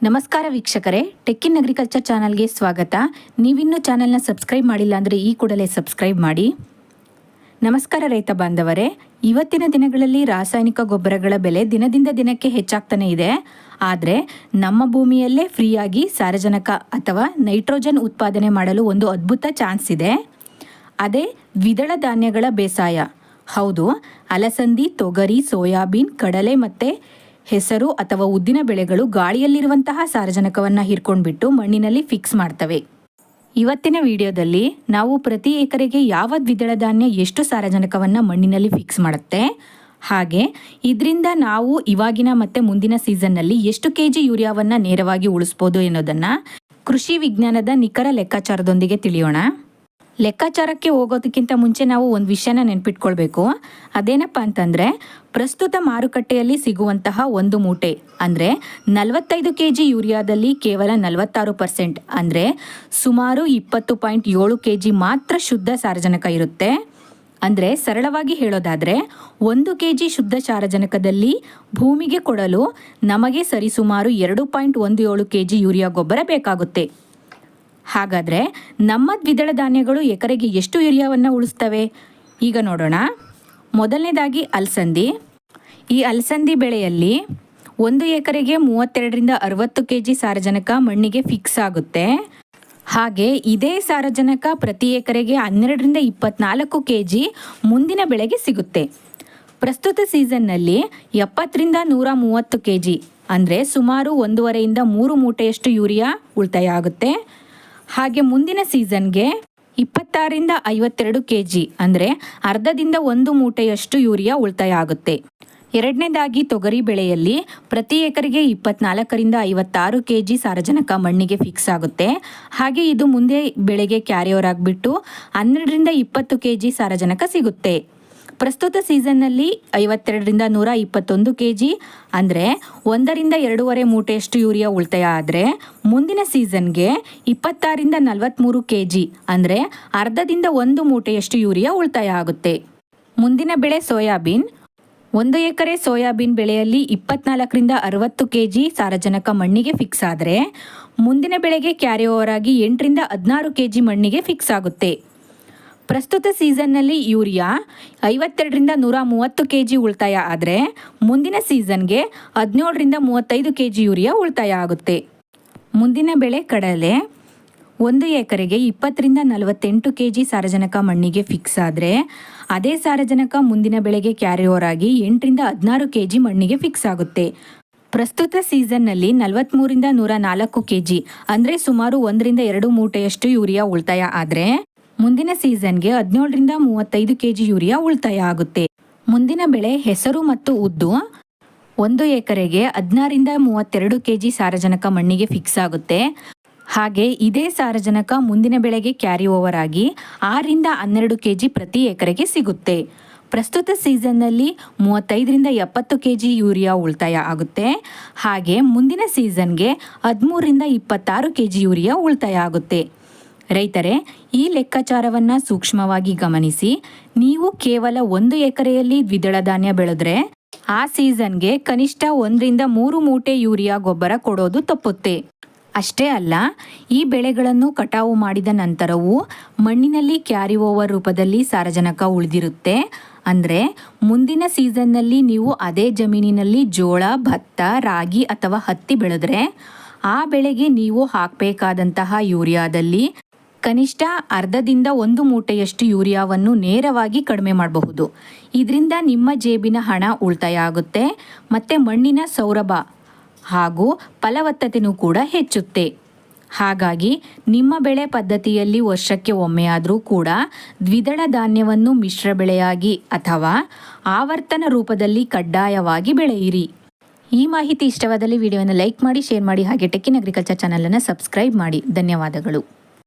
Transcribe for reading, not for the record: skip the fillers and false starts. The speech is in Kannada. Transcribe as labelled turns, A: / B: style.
A: ನಮಸ್ಕಾರ ವೀಕ್ಷಕರೇ, ಟೆಕ್ ಇನ್ ಅಗ್ರಿಕಲ್ಚರ್ ಚಾನಲ್ಗೆ ಸ್ವಾಗತ. ನೀವಿನ್ನೂ ಚಾನಲ್ನ ಸಬ್ಸ್ಕ್ರೈಬ್ ಮಾಡಿಲ್ಲ ಅಂದರೆ ಈ ಕೂಡಲೇ ಸಬ್ಸ್ಕ್ರೈಬ್ ಮಾಡಿ. ನಮಸ್ಕಾರ ರೈತ ಬಾಂಧವರೇ, ಇವತ್ತಿನ ದಿನಗಳಲ್ಲಿ ರಾಸಾಯನಿಕ ಗೊಬ್ಬರಗಳ ಬೆಲೆ ದಿನದಿಂದ ದಿನಕ್ಕೆ ಹೆಚ್ಚಾಗ್ತಾನೆ ಇದೆ. ಆದರೆ ನಮ್ಮ ಭೂಮಿಯಲ್ಲೇ ಫ್ರೀಯಾಗಿ ಸಾರಜನಕ ಅಥವಾ ನೈಟ್ರೋಜನ್ ಉತ್ಪಾದನೆ ಮಾಡಲು ಒಂದು ಅದ್ಭುತ ಚಾನ್ಸ್ ಇದೆ. ಅದೇ ದ್ವಿದಳ ಧಾನ್ಯಗಳ ಬೇಸಾಯ. ಹೌದು, ಅಲಸಂದಿ, ತೊಗರಿ, ಸೋಯಾಬೀನ್, ಕಡಲೆ ಮತ್ತು ಹೆಸರು ಅಥವಾ ಉದ್ದಿನ ಬೆಳೆಗಳು ಗಾಳಿಯಲ್ಲಿರುವಂತಹ ಸಾರಜನಕವನ್ನು ಹೀರ್ಕೊಂಡ್ಬಿಟ್ಟು ಮಣ್ಣಿನಲ್ಲಿ ಫಿಕ್ಸ್ ಮಾಡ್ತವೆ. ಇವತ್ತಿನ ವಿಡಿಯೋದಲ್ಲಿ ನಾವು ಪ್ರತಿ ಎಕರೆಗೆ ಯಾವ ದ್ವಿದಳ ಧಾನ್ಯ ಎಷ್ಟು ಸಾರಜನಕವನ್ನು ಮಣ್ಣಿನಲ್ಲಿ ಫಿಕ್ಸ್ ಮಾಡುತ್ತೆ, ಹಾಗೆ ಇದರಿಂದ ನಾವು ಇವಾಗಿನ ಮತ್ತು ಮುಂದಿನ ಸೀಸನ್ನಲ್ಲಿ ಎಷ್ಟು ಕೆಜಿ ಯೂರಿಯಾವನ್ನು ನೇರವಾಗಿ ಉಳಿಸ್ಬೋದು ಎನ್ನುವುದನ್ನು ಕೃಷಿ ವಿಜ್ಞಾನದ ನಿಖರ ಲೆಕ್ಕಾಚಾರದೊಂದಿಗೆ ತಿಳಿಯೋಣ. ಲೆಕ್ಕಾಚಾರಕ್ಕೆ ಹೋಗೋದಕ್ಕಿಂತ ಮುಂಚೆ ನಾವು ಒಂದು ವಿಷಯನ ನೆನ್ಪಿಟ್ಕೊಳ್ಬೇಕು. ಅದೇನಪ್ಪ ಅಂತಂದರೆ, ಪ್ರಸ್ತುತ ಮಾರುಕಟ್ಟೆಯಲ್ಲಿ ಸಿಗುವಂತಹ ಒಂದು ಮೂಟೆ ಅಂದರೆ 45 kg ಯೂರಿಯಾದಲ್ಲಿ ಕೇವಲ 46% ಅಂದರೆ ಸುಮಾರು 20.7 kg ಮಾತ್ರ ಶುದ್ಧ ಸಾರಜನಕ ಇರುತ್ತೆ. ಅಂದರೆ ಸರಳವಾಗಿ ಹೇಳೋದಾದರೆ 1 kg ಶುದ್ಧ ಸಾರಜನಕದಲ್ಲಿ ಭೂಮಿಗೆ ಕೊಡಲು ನಮಗೆ ಸರಿಸುಮಾರು 2.17 kg ಯೂರಿಯಾ ಗೊಬ್ಬರ ಬೇಕಾಗುತ್ತೆ. ಹಾಗಾದರೆ ನಮ್ಮ ದ್ವಿದಳ ಧಾನ್ಯಗಳು ಎಕರೆಗೆ ಎಷ್ಟು ಯೂರಿಯಾವನ್ನು ಉಳಿಸ್ತವೆ ಈಗ ನೋಡೋಣ. ಮೊದಲನೇದಾಗಿ ಅಲಸಂದಿ. ಈ ಅಲಸಂದಿ ಬೆಳೆಯಲ್ಲಿ 1 ಎಕರೆಗೆ 32ರಿಂದ 60 kg ಸಾರಜನಕ ಮಣ್ಣಿಗೆ ಫಿಕ್ಸ್ ಆಗುತ್ತೆ. ಹಾಗೆ ಇದೇ ಸಾರಜನಕ ಪ್ರತಿ ಎಕರೆಗೆ 12ರಿಂದ 24 kg ಮುಂದಿನ ಬೆಳೆಗೆ ಸಿಗುತ್ತೆ. ಪ್ರಸ್ತುತ ಸೀಸನ್ನಲ್ಲಿ 70ರಿಂದ 130 kg ಅಂದರೆ ಸುಮಾರು 1.5ರಿಂದ 3 ಮೂಟೆಯಷ್ಟು ಯೂರಿಯಾ ಉಳಿತಾಯ ಆಗುತ್ತೆ. ಹಾಗೆ ಮುಂದಿನ ಸೀಸನ್ಗೆ 26ರಿಂದ 52 kg ಅಂದರೆ ಅರ್ಧದಿಂದ 1 ಮೂಟೆಯಷ್ಟು ಯೂರಿಯಾ ಉಳಿತಾಯ ಆಗುತ್ತೆ. ಎರಡನೇದಾಗಿ ತೊಗರಿ ಬೆಳೆಯಲ್ಲಿ ಪ್ರತಿ ಎಕರೆಗೆ 24ರಿಂದ 56 kg ಸಾರಜನಕ ಮಣ್ಣಿಗೆ ಫಿಕ್ಸ್ ಆಗುತ್ತೆ. ಹಾಗೆ ಇದು ಮುಂದೆ ಬೆಳೆಗೆ ಕ್ಯಾರಿ ಓವರ್ ಆಗಿಬಿಟ್ಟು 12ರಿಂದ 20 kg ಸಾರಜನಕ ಸಿಗುತ್ತೆ. ಪ್ರಸ್ತುತ ಸೀಸನ್ನಲ್ಲಿ 52ರಿಂದ 121 kg ಅಂದರೆ 1ರಿಂದ 2.5 ಮೂಟೆಯಷ್ಟು ಯೂರಿಯಾ ಉಳಿತಾಯ ಆದರೆ ಮುಂದಿನ ಸೀಸನ್ಗೆ 26ರಿಂದ 43 kg ಅಂದರೆ ಅರ್ಧದಿಂದ 1 ಮೂಟೆಯಷ್ಟು ಯೂರಿಯಾ ಉಳಿತಾಯ ಆಗುತ್ತೆ. ಮುಂದಿನ ಬೆಳೆ ಸೋಯಾಬೀನ್. 1 ಎಕರೆ ಸೋಯಾಬೀನ್ ಬೆಳೆಯಲ್ಲಿ 24ರಿಂದ 60 kg ಸಾರಜನಕ ಮಣ್ಣಿಗೆ ಫಿಕ್ಸ್ ಆದರೆ ಮುಂದಿನ ಬೆಳೆಗೆ ಕ್ಯಾರಿ ಓವರ್ ಆಗಿ 8ರಿಂದ 16 kg ಮಣ್ಣಿಗೆ ಫಿಕ್ಸ್ ಆಗುತ್ತೆ. ಪ್ರಸ್ತುತ ಸೀಸನ್ನಲ್ಲಿ ಯೂರಿಯಾ 52ರಿಂದ 130 kg ಉಳಿತಾಯ ಆದರೆ ಮುಂದಿನ ಸೀಸನ್ಗೆ 17ರಿಂದ 35 kg ಯೂರಿಯಾ ಉಳಿತಾಯ ಆಗುತ್ತೆ. ಮುಂದಿನ ಬೆಳೆ ಕಡಲೆ. 1 ಎಕರೆಗೆ 20ರಿಂದ 48 kg ಸಾರಜನಕ ಮಣ್ಣಿಗೆ ಫಿಕ್ಸ್ ಆದರೆ ಅದೇ ಸಾರಜನಕ ಮುಂದಿನ ಬೆಳೆಗೆ ಕ್ಯಾರಿ ಓವರ್ ಆಗಿ 8ರಿಂದ 16 kg ಮಣ್ಣಿಗೆ ಫಿಕ್ಸ್ ಆಗುತ್ತೆ. ಪ್ರಸ್ತುತ ಸೀಸನ್ನಲ್ಲಿ 43ರಿಂದ 104 kg ಅಂದರೆ ಸುಮಾರು 1ರಿಂದ 2 ಮೂಟೆಯಷ್ಟು ಯೂರಿಯಾ ಉಳಿತಾಯ ಆದರೆ ಮುಂದಿನ ಸೀಸನ್ಗೆ 17ರಿಂದ 35 kg ಯೂರಿಯಾ ಉಳಿತಾಯ ಆಗುತ್ತೆ. ಮುಂದಿನ ಬೆಳೆ ಹೆಸರು ಮತ್ತು ಉದ್ದು. 1 ಎಕರೆಗೆ 16ರಿಂದ 32 kg ಸಾರಜನಕ ಮಣ್ಣಿಗೆ ಫಿಕ್ಸ್ ಆಗುತ್ತೆ. ಹಾಗೆ ಇದೇ ಸಾರಜನಕ ಮುಂದಿನ ಬೆಳೆಗೆ ಕ್ಯಾರಿ ಓವರ್ ಆಗಿ 6ರಿಂದ 12 kg ಪ್ರತಿ ಎಕರೆಗೆ ಸಿಗುತ್ತೆ. ಪ್ರಸ್ತುತ ಸೀಸನ್ನಲ್ಲಿ 35ರಿಂದ 70 kg ಯೂರಿಯಾ ಉಳಿತಾಯ ಆಗುತ್ತೆ. ಹಾಗೆ ಮುಂದಿನ ಸೀಸನ್ಗೆ 13ರಿಂದ 26 kg ಯೂರಿಯಾ ಉಳಿತಾಯ ಆಗುತ್ತೆ. ರೈತರೇ, ಈ ಲೆಕ್ಕಾಚಾರವನ್ನು ಸೂಕ್ಷ್ಮವಾಗಿ ಗಮನಿಸಿ. ನೀವು ಕೇವಲ 1 ಎಕರೆಯಲ್ಲಿ ದ್ವಿದಳ ಧಾನ್ಯ ಬೆಳೆದ್ರೆ ಆ ಸೀಸನ್ಗೆ ಕನಿಷ್ಠ 1ರಿಂದ 3 ಮೂಟೆ ಯೂರಿಯಾ ಗೊಬ್ಬರ ಕೊಡೋದು ತಪ್ಪುತ್ತೆ. ಅಷ್ಟೇ ಅಲ್ಲ, ಈ ಬೆಳೆಗಳನ್ನು ಕಟಾವು ಮಾಡಿದ ನಂತರವೂ ಮಣ್ಣಿನಲ್ಲಿ ಕ್ಯಾರಿ ಓವರ್ ರೂಪದಲ್ಲಿ ಸಾರಜನಕ ಉಳಿದಿರುತ್ತೆ. ಅಂದರೆ ಮುಂದಿನ ಸೀಸನ್ನಲ್ಲಿ ನೀವು ಅದೇ ಜಮೀನಿನಲ್ಲಿ ಜೋಳ, ಭತ್ತ, ರಾಗಿ ಅಥವಾ ಹತ್ತಿ ಬೆಳೆದ್ರೆ ಆ ಬೆಳೆಗೆ ನೀವು ಹಾಕಬೇಕಾದಂತಹ ಯೂರಿಯಾದಲ್ಲಿ ಕನಿಷ್ಠ ಅರ್ಧದಿಂದ 1 ಮೂಟೆಯಷ್ಟು ಯೂರಿಯಾವನ್ನು ನೇರವಾಗಿ ಕಡಿಮೆ ಮಾಡಬಹುದು. ಇದರಿಂದ ನಿಮ್ಮ ಜೇಬಿನ ಹಣ ಉಳಿತಾಯ ಆಗುತ್ತೆ ಮತ್ತು ಮಣ್ಣಿನ ಸೌರಭ ಹಾಗೂ ಫಲವತ್ತತೆಯೂ ಕೂಡ ಹೆಚ್ಚುತ್ತೆ. ಹಾಗಾಗಿ ನಿಮ್ಮ ಬೆಳೆ ಪದ್ಧತಿಯಲ್ಲಿ ವರ್ಷಕ್ಕೆ ಒಮ್ಮೆಯಾದರೂ ಕೂಡ ದ್ವಿದಳ ಧಾನ್ಯವನ್ನು ಮಿಶ್ರ ಬೆಳೆಯಾಗಿ ಅಥವಾ ಆವರ್ತನ ರೂಪದಲ್ಲಿ ಕಡ್ಡಾಯವಾಗಿ ಬೆಳೆಯಿರಿ. ಈ ಮಾಹಿತಿ ಇಷ್ಟವಾದಲ್ಲಿ ವಿಡಿಯೋವನ್ನು ಲೈಕ್ ಮಾಡಿ, ಶೇರ್ ಮಾಡಿ, ಹಾಗೆ ಟೆಕ್ ಇನ್ ಅಗ್ರಿಕಲ್ಚರ್ ಚಾನಲನ್ನು ಸಬ್ಸ್ಕ್ರೈಬ್ ಮಾಡಿ. ಧನ್ಯವಾದಗಳು.